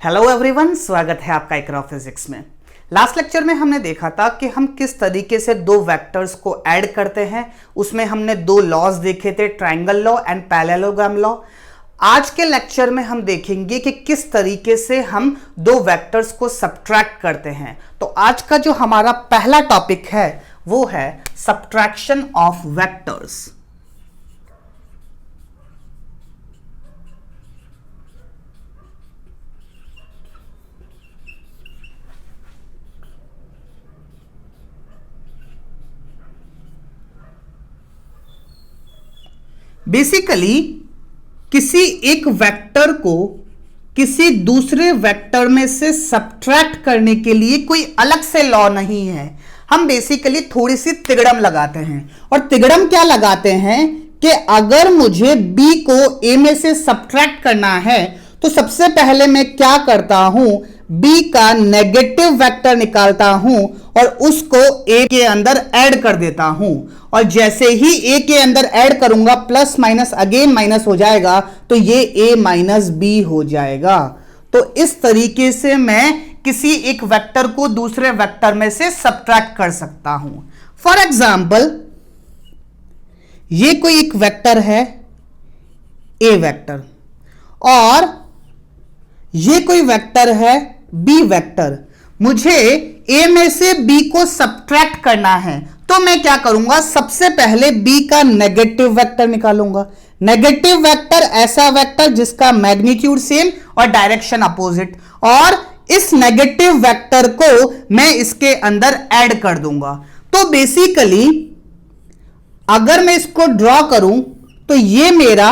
Hello everyone, स्वागत है आपका इकरा फिजिक्स में। लास्ट लेक्चर में हमने देखा था कि हम किस तरीके से दो वेक्टर्स को ऐड करते हैं। उसमें हमने दो लॉज देखे थे, triangle law and parallelogram law. आज के लेक्चर में हम देखेंगे कि किस तरीके से हम दो वेक्टर्स को सब्ट्रैक्ट करते हैं। तो आज का जो हमारा पहला टॉपिक है वो है सब्ट्रैक्शन ऑफ वेक्टर्स। बेसिकली किसी एक वेक्टर को किसी दूसरे वेक्टर में से सब्ट्रैक्ट करने के लिए कोई अलग से लॉ नहीं है। हम बेसिकली थोड़ी सी तिगड़म लगाते हैं। और तिगड़म क्या लगाते हैं कि अगर मुझे b को a में से सब्ट्रैक्ट करना है तो सबसे पहले मैं क्या करता हूं, b का नेगेटिव वेक्टर निकालता हूं और उसको a के अंदर ऐड कर देता हूं। और जैसे ही a के अंदर ऐड करूंगा प्लस माइनस अगेन माइनस हो जाएगा, तो ये a माइनस b हो जाएगा। तो इस तरीके से मैं किसी एक वेक्टर को दूसरे वेक्टर में से सब्ट्रैक्ट कर सकता हूं। फॉर एग्जाम्पल, ये कोई एक वेक्टर है a वेक्टर और ये कोई वेक्टर है b वेक्टर। मुझे a में से b को सब्ट्रैक्ट करना है तो मैं क्या करूंगा, सबसे पहले b का नेगेटिव वेक्टर निकालूंगा। नेगेटिव वेक्टर ऐसा वेक्टर जिसका मैग्नीट्यूड सेम और डायरेक्शन अपोजिट, और इस नेगेटिव वेक्टर को मैं इसके अंदर ऐड कर दूंगा। तो बेसिकली अगर मैं इसको ड्रॉ करूं तो ये मेरा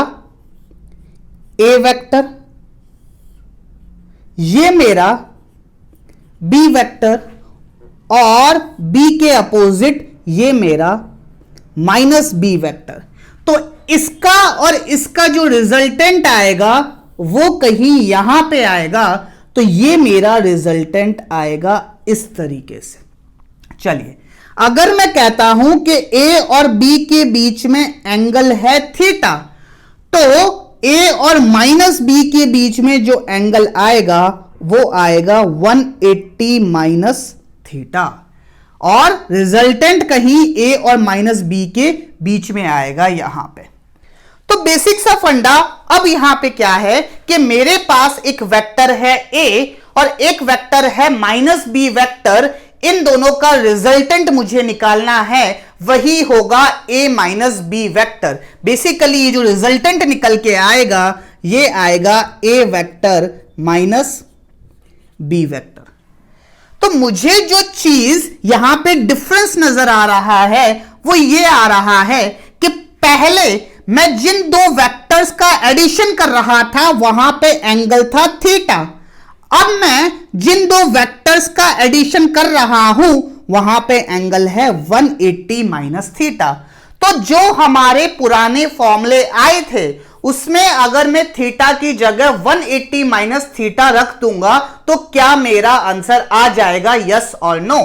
a वेक्टर, ये मेरा b वेक्टर और b के अपोजिट ये मेरा माइनस b वेक्टर। तो इसका और इसका जो रिजल्टेंट आएगा वो कहीं यहां पे आएगा। तो ये मेरा रिजल्टेंट आएगा इस तरीके से। चलिए, अगर मैं कहता हूं कि a और b के बीच में एंगल है थीटा, तो a और माइनस b के बीच में जो एंगल आएगा वो आएगा 180 माइनस थीटा, और रिजल्टेंट कहीं a और माइनस b के बीच में आएगा यहां पे। तो बेसिक सा फंडा अब यहां पे क्या है कि मेरे पास एक वेक्टर है a और एक वेक्टर है माइनस b वेक्टर। इन दोनों का रिजल्टेंट मुझे निकालना है, वही होगा a minus b vector. Basically ये जो रिजल्टेंट निकल के आएगा ये आएगा a vector minus b vector. तो मुझे जो चीज यहां पे डिफरेंस नजर आ रहा है वो ये आ रहा है कि पहले मैं जिन दो वेक्टर्स का एडिशन कर रहा था वहां पे एंगल था थीटा। अब मैं जिन दो वेक्टर्स का एडिशन कर रहा हूं वहां पे एंगल है 180 माइनस थीटा। तो जो हमारे पुराने फॉर्मूले आए थे उसमें अगर मैं थीटा की जगह 180 माइनस थीटा रख दूंगा तो क्या मेरा आंसर आ जाएगा यस और नो?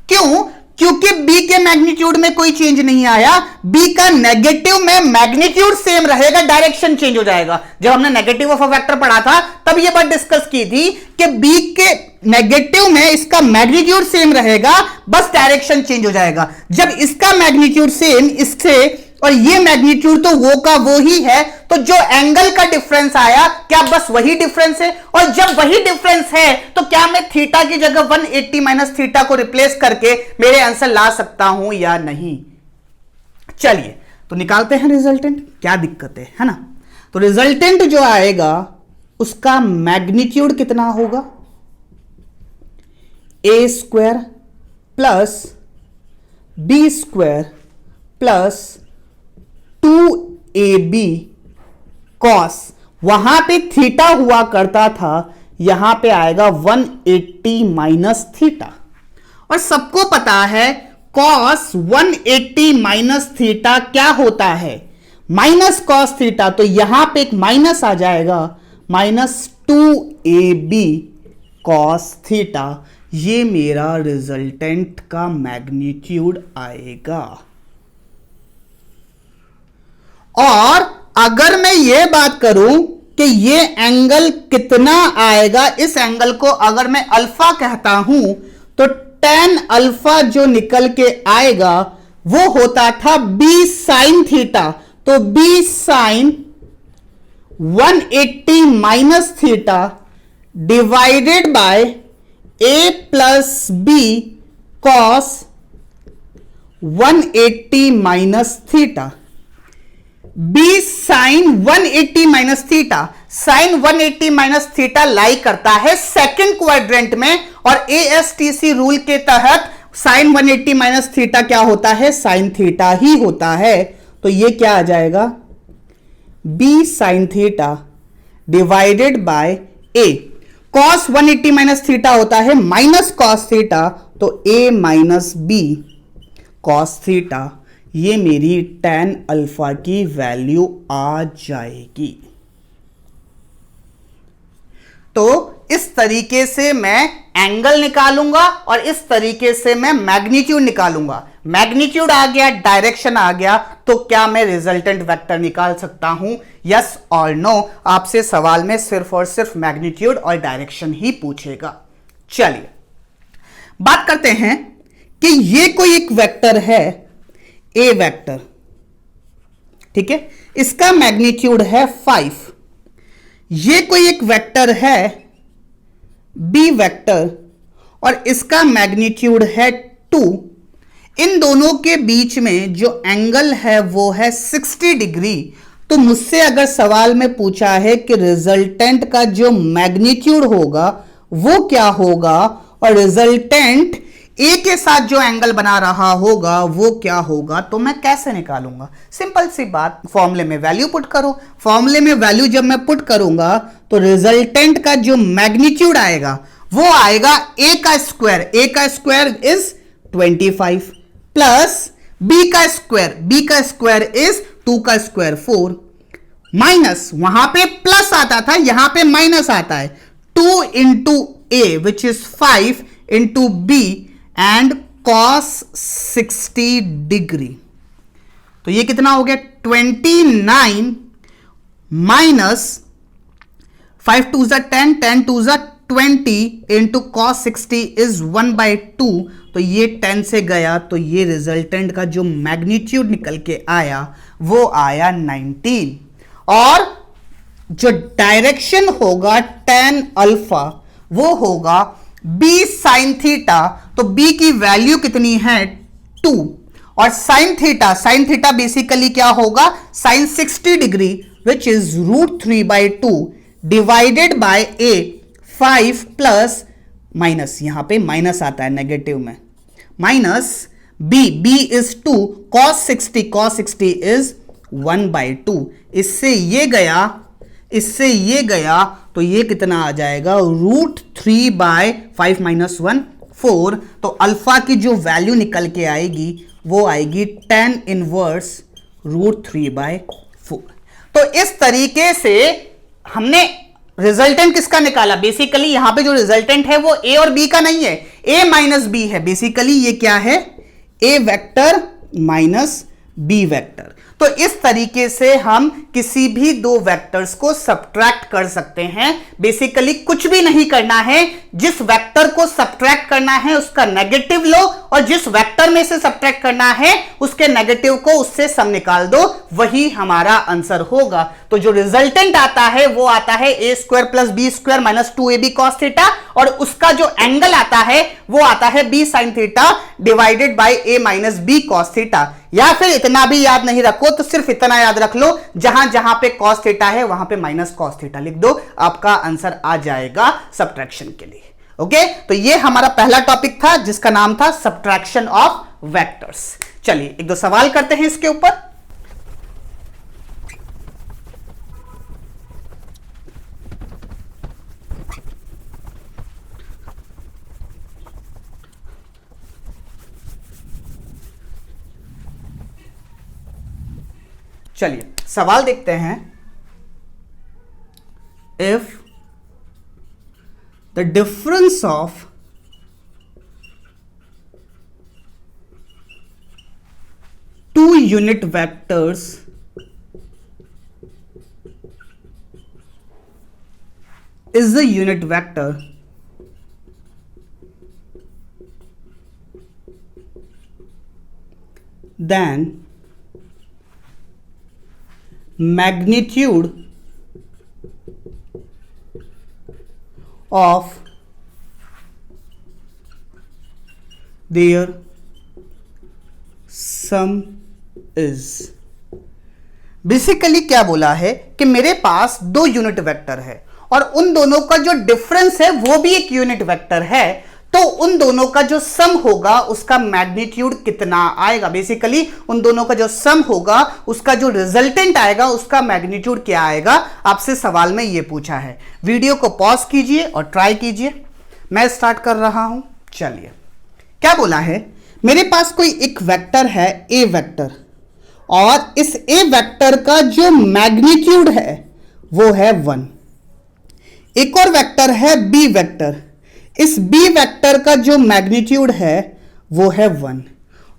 क्यों? क्योंकि b के मैग्नीट्यूड में कोई चेंज नहीं आया। b का नेगेटिव में मैग्नीट्यूड सेम रहेगा, डायरेक्शन चेंज हो जाएगा। जब हमने नेगेटिव ऑफ अ वेक्टर पढ़ा था तब यह बात डिस्कस की थी कि b के नेगेटिव में इसका मैग्नीट्यूड सेम रहेगा, बस डायरेक्शन चेंज हो जाएगा। जब इसका मैग्नीट्यूड सेम इससे और ये मैग्नीट्यूड तो वो का वो ही है, तो जो एंगल का डिफरेंस आया क्या बस वही डिफरेंस है? और जब वही डिफरेंस है तो क्या मैं थीटा की जगह 180 माइनस थीटा को रिप्लेस करके मेरे आंसर ला सकता हूं या नहीं? चलिए तो निकालते हैं रिजल्टेंट। क्या दिक्कत है ना? तो रिजल्टेंट जो आएगा उसका मैग्नीट्यूड कितना होगा? a square plus b square plus 2ab cos, वहां पे थीटा हुआ करता था, यहां पे आएगा 180 माइनस थीटा। और सबको पता है कॉस 180 माइनस थीटा क्या होता है? Minus cos theta. तो यहां पे एक माइनस आ जाएगा, माइनस 2ab कॉस थीटा। ये मेरा रिजल्टेंट का मैग्नीट्यूड आएगा। और अगर मैं ये बात करूं कि ये एंगल कितना आएगा। इस एंगल को अगर मैं अल्फा कहता हूं तो tan अल्फा जो निकल के आएगा वो होता था b sin थीटा। तो b sin 180 minus theta divided by a plus b cos 180 minus theta. b sine 180 minus theta, sine 180 minus theta lie करता है सेकंड क्वाड्रेंट में, और एएसटीसी रूल के तहत साइन 180 माइनस थीटा क्या होता है, साइन थीटा ही होता है। तो ये क्या आ जाएगा, b sine theta divided by a। cos 180 minus theta होता है माइनस cos थीटा, तो a minus b cos theta. ये मेरी tan अल्फा की वैल्यू आ जाएगी। तो इस तरीके से मैं एंगल निकालूंगा और इस तरीके से मैं मैग्नीट्यूड निकालूंगा। मैग्नीट्यूड आ गया, डायरेक्शन आ गया, तो क्या मैं रिजल्टेंट वेक्टर निकाल सकता हूं, यस और नो। आपसे सवाल में सिर्फ और सिर्फ मैग्नीट्यूड और डायरेक्शन ही पूछेगा। चलिए बात करते हैं कि ये कोई एक वेक्टर है, ए वेक्टर, ठीक है, इसका मैग्नीट्यूड है 5। ये कोई एक वेक्टर है बी वेक्टर और इसका मैग्नीट्यूड है 2। इन दोनों के बीच में जो एंगल है वो है 60 डिग्री। तो मुझसे अगर सवाल में पूछा है कि रिजल्टेंट का जो मैग्नीट्यूड होगा वो क्या होगा और रिजल्टेंट ए के साथ जो एंगल बना रहा होगा वो क्या होगा, तो मैं कैसे निकालूंगा। सिंपल सी बात, फॉर्मूले में वैल्यू पुट करो। फॉर्मूले में वैल्यू जब मैं पुट करूंगा तो रिजल्टेंट का जो मैग्नीट्यूड आएगा वो आएगा ए का स्क्वायर। ए का स्क्वायर इज 25 प्लस बी का स्क्वायर इज 2 का स्क्वायर 4 माइनस, वहां पे प्लस आता था यहां पे माइनस आता है, 2 into a which is 5 into b and cos 60 degree. तो ये कितना हो गया, 29 माइनस 5 2 जा 10, 10 2 जा 20 इंटू cos 60 इज 1/2। तो ये 10 से गया, तो ये रिजल्टेंट का जो मैग्नीट्यूड निकल के आया वो आया 19। और जो डायरेक्शन होगा tan अल्फा वो होगा b साइन थीटा। तो b की वैल्यू कितनी है 2, और साइन थीटा बेसिकली क्या होगा, sine 60 degree which is √3/2 divided by a 5 plus minus, यहां पे माइनस आता है नेगेटिव में, minus b is 2, cos 60 is 1/2। इससे ये गया तो ये कितना आ जाएगा, √3/5 - 1 4। तो अल्फा की जो वैल्यू निकल के आएगी वो आएगी tan इनवर्स √3/4। तो इस तरीके से हमने रिजल्टेंट किसका निकाला, बेसिकली यहां पे जो रिजल्टेंट है वो ए और बी का नहीं है, a माइनस बी है। बेसिकली ये क्या है, A vector minus B vector. तो इस तरीके से हम किसी भी दो वेक्टर्स को सब्ट्रैक्ट कर सकते हैं। बेसिकली कुछ भी नहीं करना है, जिस वेक्टर को सब्ट्रैक्ट करना है उसका नेगेटिव लो, और जिस वेक्टर में से सब्ट्रैक्ट करना है उसके नेगेटिव को उससे सम निकाल दो, वही हमारा आंसर होगा। तो जो रिजल्टेंट आता है वो आता है a square plus B square minus 2ab cos theta, और उसका जो एंगल आता है वो आता है b sin theta divided by a minus b cos theta. या फिर इतना भी याद नहीं रखो तो सिर्फ इतना याद रख लो, जहां जहां पे cos थीटा है वहां पे माइनस cos थीटा लिख दो, आपका आंसर आ जाएगा सब्ट्रैक्शन के लिए। ओके, तो ये हमारा पहला टॉपिक था जिसका नाम था सब्ट्रैक्शन ऑफ वेक्टर्स। चलिए एक दो सवाल करते हैं इसके ऊपर। चलिए सवाल देखते हैं। If the difference of two unit vectors is a unit vector, then magnitude of their sum is। Basically क्या बोला है कि मेरे पास दो यूनिट वेक्टर है और उन दोनों का जो डिफरेंस है वो भी एक यूनिट वेक्टर है, तो उन दोनों का जो सम होगा उसका मैग्नीट्यूड कितना आएगा। बेसिकली उन दोनों का जो सम होगा उसका जो रिजल्टेंट आएगा उसका मैग्नीट्यूड क्या आएगा, आपसे सवाल में ये पूछा है। वीडियो को पॉज कीजिए और ट्राई कीजिए। मैं स्टार्ट कर रहा हूं। चलिए, क्या बोला है, मेरे पास कोई एक वेक्टर है ए वेक्टर, और इस ए वेक्टर का जो मैग्नीट्यूड है वो है 1। एक और वेक्टर है बी वेक्टर, इस बी वेक्टर का जो मैग्नीट्यूड है वो है 1,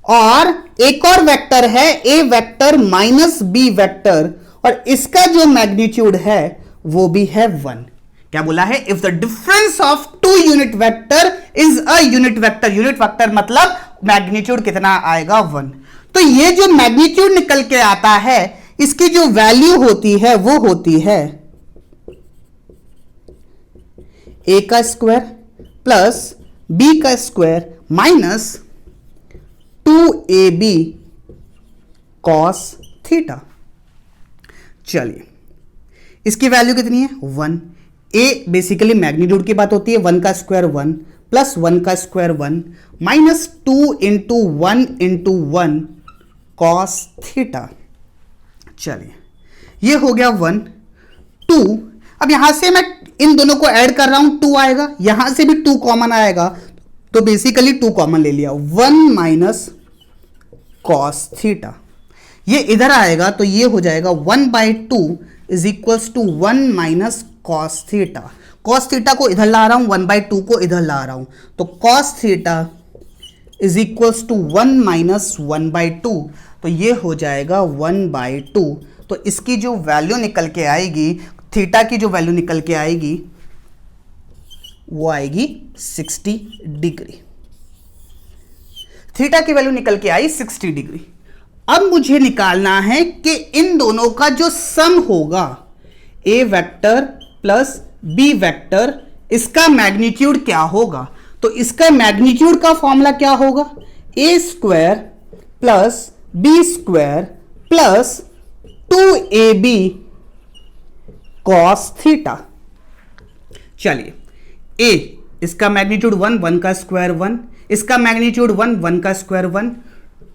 और एक और वेक्टर है A vector minus B vector, और इसका जो मैग्नीट्यूड है वो भी है 1। क्या बोला है, if the difference of two unit vector is a unit vector. Unit vector मतलब मैग्नीट्यूड कितना आएगा, 1। तो ये जो मैग्नीट्यूड निकल के आता है इसकी जो वैल्यू होती है वो होती है ए का स्क्वायर प्लस बी का square minus 2ab cos theta. चलिए, इसकी वैल्यू कितनी है, 1। ए बेसिकली मैग्नीट्यूड की बात होती है, 1 का स्क्वायर 1 प्लस 1 का square 1 minus 2 into 1 into 1 cos theta. चलिए, ये हो गया 1 2। अब यहां से मैं इन दोनों को ऐड कर रहा हूं, 2 आएगा, यहां से भी 2 कॉमन आएगा, तो बेसिकली 2 कॉमन ले लिया, 1 माइनस cos थीटा। ये इधर आएगा तो ये हो जाएगा 1/2 is equals to 1 minus cos theta. cos theta को इधर ला रहा हूं, 1/2 को इधर ला रहा हूं, तो cos theta is equals to 1 minus 1/2, तो ये हो जाएगा 1/2। तो इसकी जो वैल्यू निकल के आएगी, थीटा की जो वैल्यू निकल के आएगी वो आएगी 60 डिग्री। थीटा की वैल्यू निकल के आई 60 डिग्री। अब मुझे निकालना है कि इन दोनों का जो सम होगा, A vector plus B vector, इसका मैग्नीट्यूड क्या होगा। तो इसका मैग्नीट्यूड का फॉर्मूला क्या होगा, A square plus B square plus 2ab cos theta. चलिए, ए इसका मैग्नीट्यूड 1, 1 का स्क्वायर 1, इसका मैग्नीट्यूड 1, 1 का स्क्वायर 1,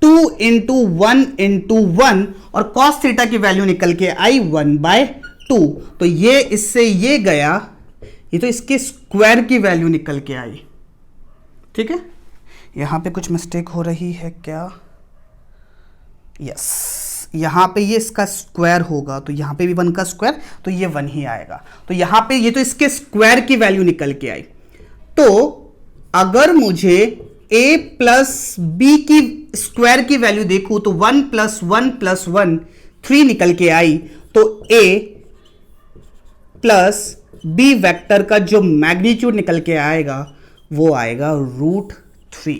2 इंटू 1 इंटू 1, और cos थीटा की वैल्यू निकल के आई 1/2। तो ये इससे ये गया, ये तो इसके स्क्वायर की वैल्यू निकल के आई। ठीक है, यहां पे कुछ मिस्टेक हो रही है क्या, यस, यहां पे ये इसका स्क्वायर होगा, तो यहां पे भी 1 का स्क्वायर, तो ये 1 ही आएगा। तो यहां पे ये तो इसके स्क्वायर की वैल्यू निकल के आई। तो अगर मुझे a प्लस बी की स्क्वायर की वैल्यू देखूं तो 1 प्लस 1 प्लस 1 3 निकल के आई, तो a प्लस बी वेक्टर का जो मैग्नीट्यूड निकल के आएगा वो आएगा √3।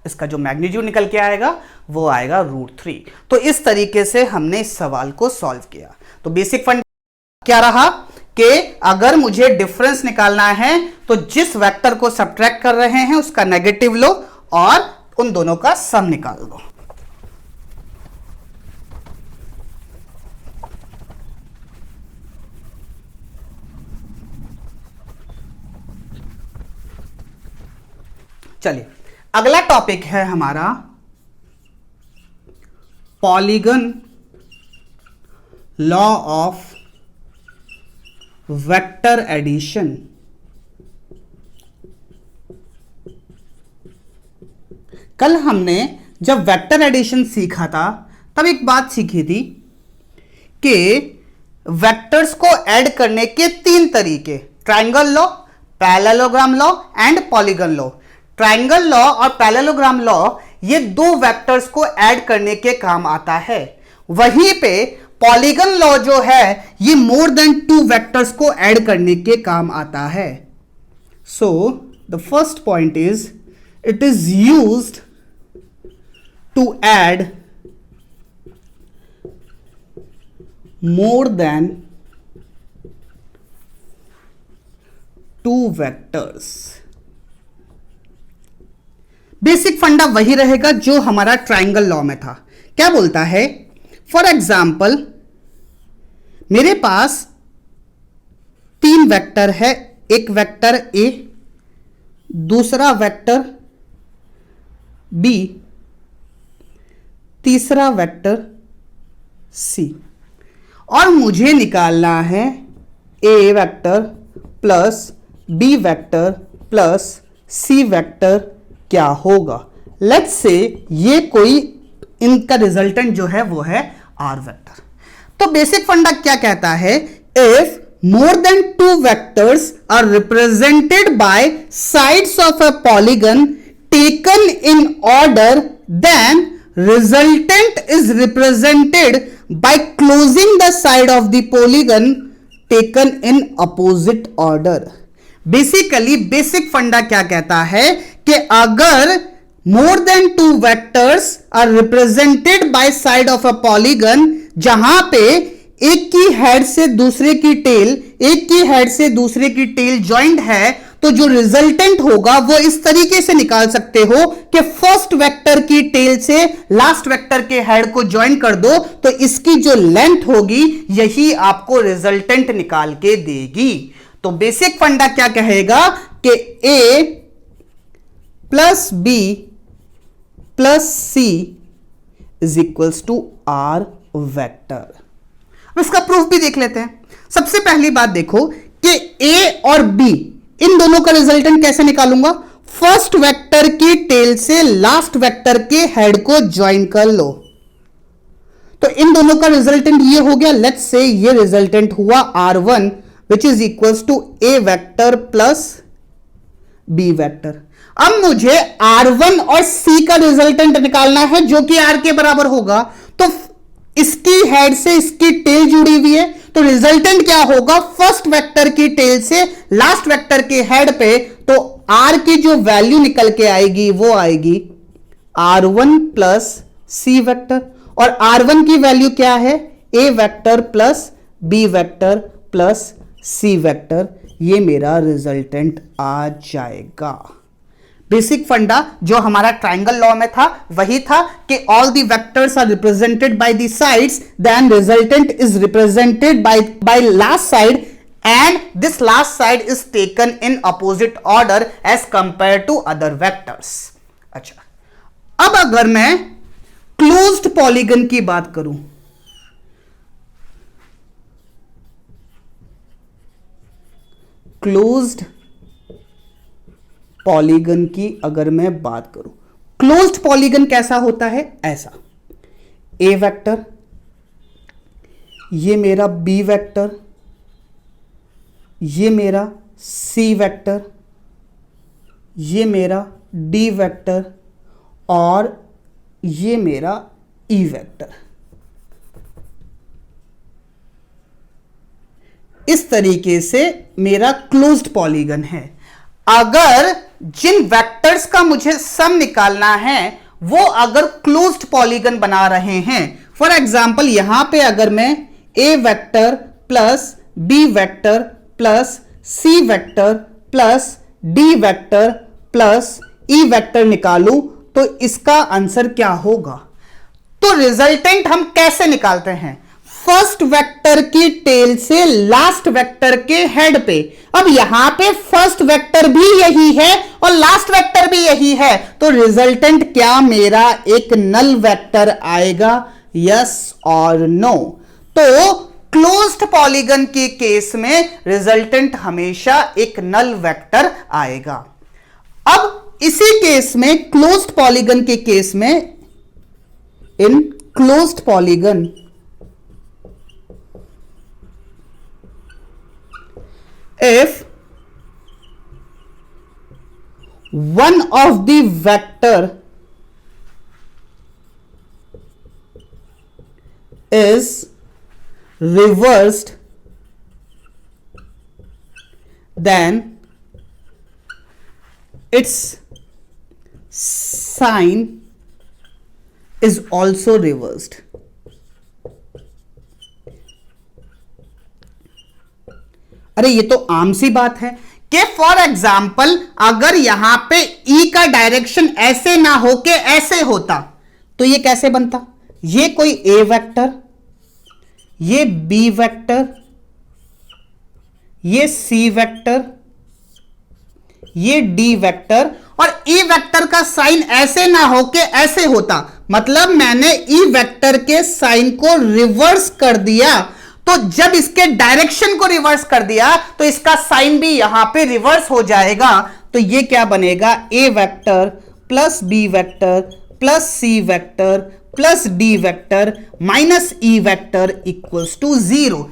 इसका जो मैग्नीट्यूड निकल के आएगा वो आएगा √3। तो इस तरीके से हमने इस सवाल को सॉल्व किया। तो बेसिक फंड क्या रहा कि अगर मुझे डिफरेंस निकालना है तो जिस वेक्टर को सब्ट्रैक्ट कर रहे हैं उसका नेगेटिव लो और उन दोनों का सम निकाल दो। चलिए, अगला टॉपिक है हमारा polygon law of vector addition. कल हमने जब वेक्टर एडिशन सीखा था तब एक बात सीखी थी कि वेक्टर्स को ऐड करने के 3 तरीके, triangle law, parallelogram law and polygon law. Triangle law और पैरेललोग्राम लॉ ये 2 वेक्टर्स को ऐड करने के काम आता है। वहीं पे पॉलीगन लॉ जो है ये मोर देन टू वेक्टर्स को ऐड करने के काम आता है. So the first point is it is used to add more than two vectors. Basic फंडा वही रहेगा जो हमारा ट्राइंगल लॉ में था. क्या बोलता है? फॉर एग्जाम्पल मेरे पास 3 वेक्टर है. एक वेक्टर ए, दूसरा वेक्टर बी, तीसरा वेक्टर सी. और मुझे निकालना है A vector plus B vector plus C vector क्या होगा. लेट्स से ये कोई इनका रिजल्टेंट जो है वो है आर वेक्टर. तो बेसिक फंडा क्या कहता है? If more than two vectors are represented by sides of a polygon taken in order, then resultant is represented by closing the side of the polygon taken in opposite order. Basically basic फंडा क्या कहता है कि अगर more than two vectors are represented by side of a polygon, जहां पे एक की हेड से दूसरे की टेल, एक की हेड से दूसरे की टेल ज्वाइंट है, तो जो रिजल्टेंट होगा वो इस तरीके से निकाल सकते हो कि फर्स्ट वेक्टर की टेल से लास्ट वेक्टर के हेड को ज्वाइन कर दो, तो इसकी जो लेंथ होगी यही आपको रिजल्टेंट निकाल के देगी. तो बेसिक फंडा क्या कहेगा कि A plus B plus C is equals to R vector. अब इसका प्रूफ भी देख लेते हैं. सबसे पहली बात देखो कि ए और बी इन दोनों का रिजल्टेंट कैसे निकालूंगा? फर्स्ट वेक्टर की टेल से लास्ट वेक्टर के हेड को ज्वाइन कर लो. तो इन दोनों का रिजल्टेंट ये हो गया. लेट्स से ये रिजल्टेंट हुआ R1 which is equals to a vector plus B vector. अब मुझे R1 और C का रिजल्टेंट निकालना है जो कि R के बराबर होगा. तो इसकी हेड से इसकी टेल जुड़ी हुई है, तो रिजल्टेंट क्या होगा? फर्स्ट वेक्टर की टेल से लास्ट वेक्टर के हेड पे, तो R की जो वैल्यू निकल के आएगी वो आएगी R1 प्लस C वेक्टर. और R1 की वैल्यू क्या है? A vector plus B vector plus C vector. ये मेरा रिजल्टेंट आ जाएगा. बेसिक फंडा जो हमारा ट्राइंगल लॉ में था वही था कि all the vectors are represented by the sides, then resultant is represented by last side, and this last side is taken in opposite order as compare to other vectors. अच्छा, अब अगर मैं closed polygon की बात करूं, closed polygon की अगर मैं बात करूं, क्लोज्ड पॉलीगन कैसा होता है? ऐसा ए वेक्टर, ये मेरा बी वेक्टर, ये मेरा सी वेक्टर, ये मेरा डी वेक्टर और ये मेरा ई वेक्टर. इस तरीके से मेरा क्लोज्ड पॉलीगन है. अगर जिन वेक्टर्स का मुझे सम निकालना है वो अगर क्लोज्ड पॉलीगन बना रहे हैं, फॉर एग्जांपल यहां पे अगर मैं A vector plus B vector plus C vector plus D vector plus E vector निकालूं, तो इसका आंसर क्या होगा? तो रिजल्टेंट हम कैसे निकालते हैं? फर्स्ट वेक्टर की टेल से लास्ट वेक्टर के हेड पे. अब यहां पे फर्स्ट वेक्टर भी यही है और लास्ट वेक्टर भी यही है, तो रिजल्टेंट क्या मेरा एक नल वेक्टर आएगा? यस और नो? तो क्लोज्ड पॉलीगन के केस में रिजल्टेंट हमेशा एक नल वेक्टर आएगा. अब इसी केस में क्लोज्ड पॉलीगन के केस में, इन closed polygon if one of the vector is reversed, then its sign is also reversed. अरे ये तो आम सी बात है कि फॉर एग्जाम्पल अगर यहां पे E का डायरेक्शन ऐसे ना हो के ऐसे होता तो ये कैसे बनता? ये कोई A वेक्टर, ये B वेक्टर, ये C वेक्टर, ये D वेक्टर और E वेक्टर का साइन ऐसे ना हो के ऐसे होता, मतलब मैंने E वेक्टर के साइन को रिवर्स कर दिया। तो जब इसके डायरेक्शन को रिवर्स कर दिया तो इसका साइन भी यहां पे रिवर्स हो जाएगा। तो ये क्या बनेगा? A vector plus B vector plus C vector plus D vector minus E vector equals to 0।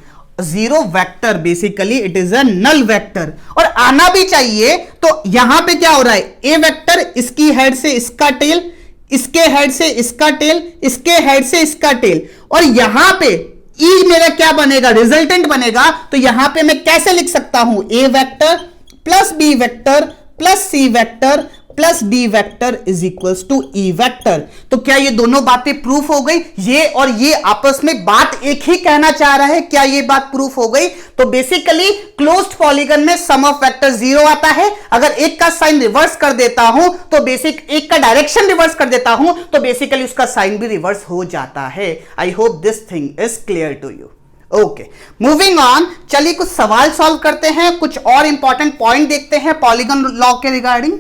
Zero vector basically it is a null vector और आना भी चाहिए। तो यहां पे क्या हो रहा है? A वेक्टर इसकी हेड से इसका टेल, इसके हेड से इसका टेल, इसके हेड से इसका टेल और यहां पे E मेरा क्या बनेगा? रिजल्टेंट बनेगा। तो यहां पे मैं कैसे लिख सकता हूं? A vector plus B vector plus C vector plus D vector is equals to E vector. तो क्या ये दोनों बातें प्रूफ हो गई? ये और ये आपस में बात एक ही कहना चाह रहा है। क्या ये बात प्रूफ हो गई? तो बेसिकली क्लोज्ड पॉलीगन में सम ऑफ वेक्टर 0 आता है। अगर एक का साइन रिवर्स कर देता हूं तो बेसिक एक का डायरेक्शन रिवर्स कर देता हूं तो बेसिकली उसका साइन भी रिवर्स हो जाता है। I hope this thing is clear to you. Okay, moving on. चलिए कुछ सवाल सॉल्व करते हैं, कुछ और इंपॉर्टेंट पॉइंट देखते हैं पॉलीगन लॉ के रिगार्डिंग।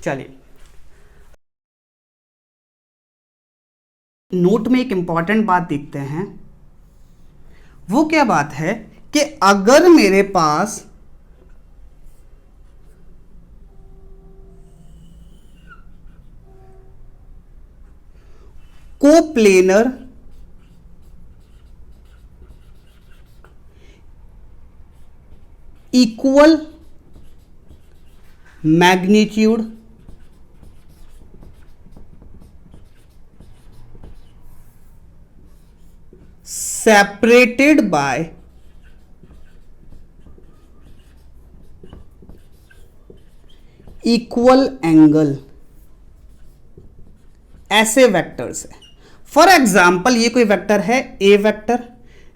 चलिए नोट में एक इंपॉर्टेंट बात देखते हैं। वो क्या बात है कि अगर मेरे पास coplanar equal magnitude separated by equal angle, ऐसे वेक्टर्स है। फॉर एग्जाम्पल ये कोई वेक्टर है A वेक्टर,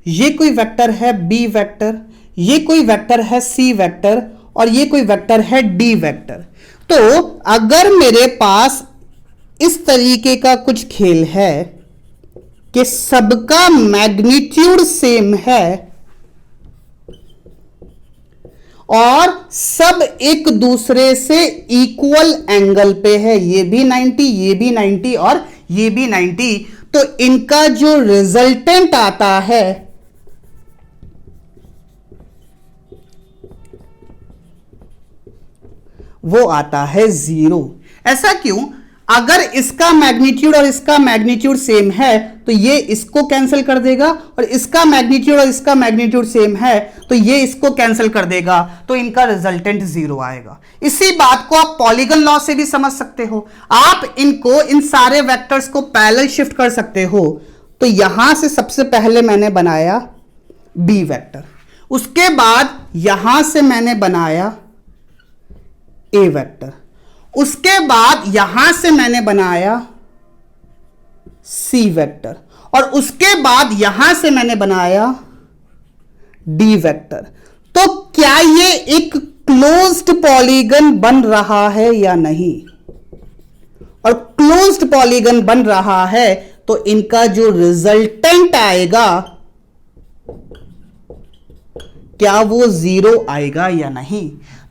ये कोई वेक्टर है B वेक्टर, ये कोई वेक्टर है C वेक्टर और ये कोई वेक्टर है D वेक्टर। तो अगर मेरे पास इस तरीके का कुछ खेल है कि सबका मैग्नीट्यूड सेम है और सब एक दूसरे से इक्वल एंगल पे है, ये भी 90, ये भी 90 और ये भी 90, तो इनका जो रिजल्टेंट आता है वो आता है 0। ऐसा क्यों? अगर इसका मैग्नीट्यूड और इसका मैग्नीट्यूड सेम है तो ये इसको कैंसिल कर देगा और इसका मैग्नीट्यूड और इसका मैग्नीट्यूड सेम है तो ये इसको कैंसिल कर देगा, तो इनका रिजल्टेंट 0 आएगा। इसी बात को आप पॉलीगन लॉ से भी समझ सकते हो। आप इनको इन सारे वेक्टर्स को पैरेलल शिफ्ट कर सकते हो। तो यहां से सबसे पहले मैंने बनाया B वेक्टर, उसके बाद यहां से मैंने बनाया A वेक्टर, उसके बाद यहां से मैंने बनाया C वेक्टर और उसके बाद यहां से मैंने बनाया D वेक्टर। तो क्या ये एक क्लोज्ड पॉलीगन बन रहा है या नहीं? और क्लोज्ड पॉलीगन बन रहा है तो इनका जो रिजल्टेंट आएगा क्या वो 0 आएगा या नहीं?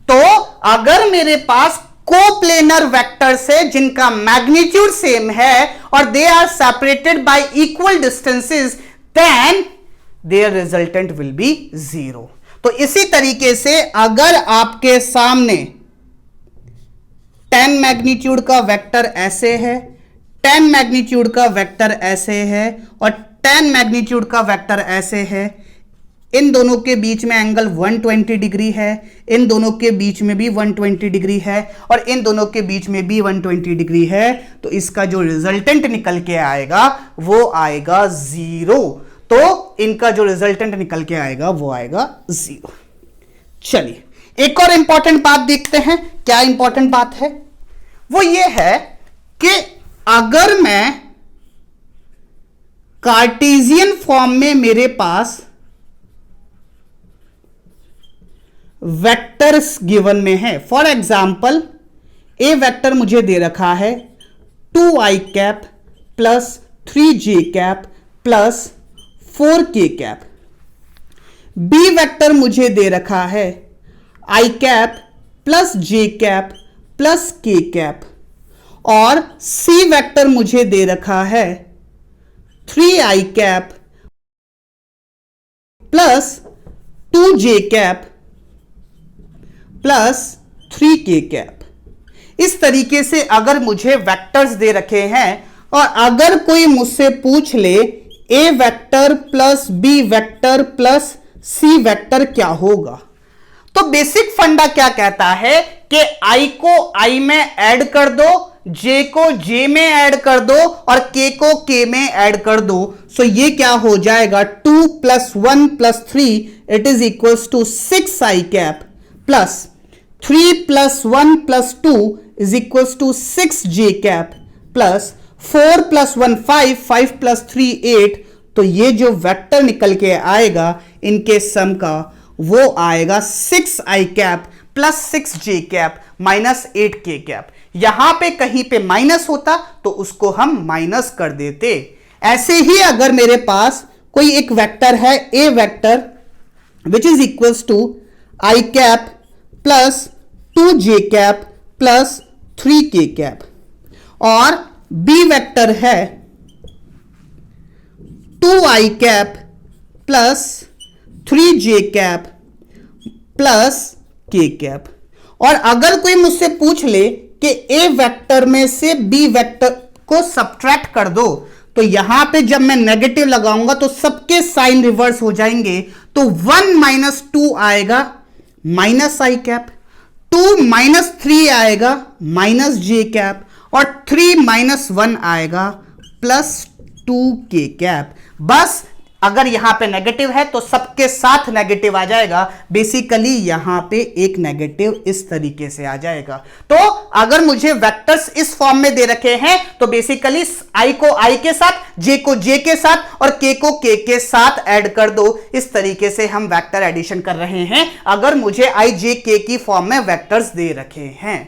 तो अगर मेरे पास कोप्लेनर वेक्टर्स है जिनका मैग्नीट्यूड सेम है और they are separated by equal distances, then their resultant will be 0। तो इसी तरीके से अगर आपके सामने 10 मैग्नीट्यूड का वेक्टर ऐसे है, 10 मैग्नीट्यूड का वेक्टर ऐसे है और 10 मैग्नीट्यूड का वेक्टर ऐसे है, इन दोनों के बीच में एंगल 120 डिग्री है, इन दोनों के बीच में भी 120 डिग्री है, और इन दोनों के बीच में भी 120 डिग्री है, तो इसका जो रिजल्टेंट निकल के आएगा वो आएगा 0। तो इनका जो रिजल्टेंट निकल के आएगा वो आएगा 0। चलिए एक और इंपॉर्टेंट बात देखते हैं। क्या इंपॉर्टेंट बात है? वो ये है कि अगर मैं कार्टेशियन फॉर्म में मेरे पास वेक्टर्स गिवन में है, फॉर एग्जाम्पल ए वेक्टर मुझे दे रखा है 2i cap plus 3j cap plus 4k cap, b vector मुझे दे रखा है i cap plus j cap plus k cap, और सी वेक्टर मुझे दे रखा है 3i cap plus 2j cap plus 3k cap. इस तरीके से अगर मुझे वेक्टर्स दे रखे हैं और अगर कोई मुझसे पूछ ले A vector plus B vector plus C vector क्या होगा, तो बेसिक फंडा क्या कहता है कि i को i में ऐड कर दो, j को j में ऐड कर दो और k को k में ऐड कर दो। सो ये क्या हो जाएगा 2 + 1 + 3 it is equals to 6i cap plus 3 + 1 + 2 is equals to 6j cap plus 4 + 1 5, 5 + 3 8। तो ये जो वेक्टर निकल के आएगा इनके सम का वो आएगा 6i cap plus 6j cap minus 8k cap. यहां पे कहीं पे माइनस होता तो उसको हम माइनस कर देते। ऐसे ही अगर मेरे पास कोई एक वेक्टर है A vector which is equals to i cap plus 2j cap plus 3k cap, और बी वेक्टर है 2i cap plus 3j cap plus k cap, और अगर कोई मुझसे पूछ ले कि ए वेक्टर में से बी वेक्टर को सब्ट्रैक्ट कर दो, तो यहां पे जब मैं नेगेटिव लगाऊंगा तो सबके साइन रिवर्स हो जाएंगे। तो 1 - 2 आएगा माइनस i कैप, 2 - 3 आएगा माइनस j कैप, और 3 - 1 आएगा प्लस 2k कैप। बस अगर यहां पे नेगेटिव है तो सबके साथ नेगेटिव आ जाएगा। बेसिकली यहां पे एक नेगेटिव इस तरीके से आ जाएगा। तो अगर मुझे वेक्टर्स इस फॉर्म में दे रखे हैं तो बेसिकली i को i के साथ, j को j के साथ और k को k के साथ ऐड कर दो। इस तरीके से हम वेक्टर एडिशन कर रहे हैं अगर मुझे i j k की फॉर्म में वेक्टर्स दे रखे हैं।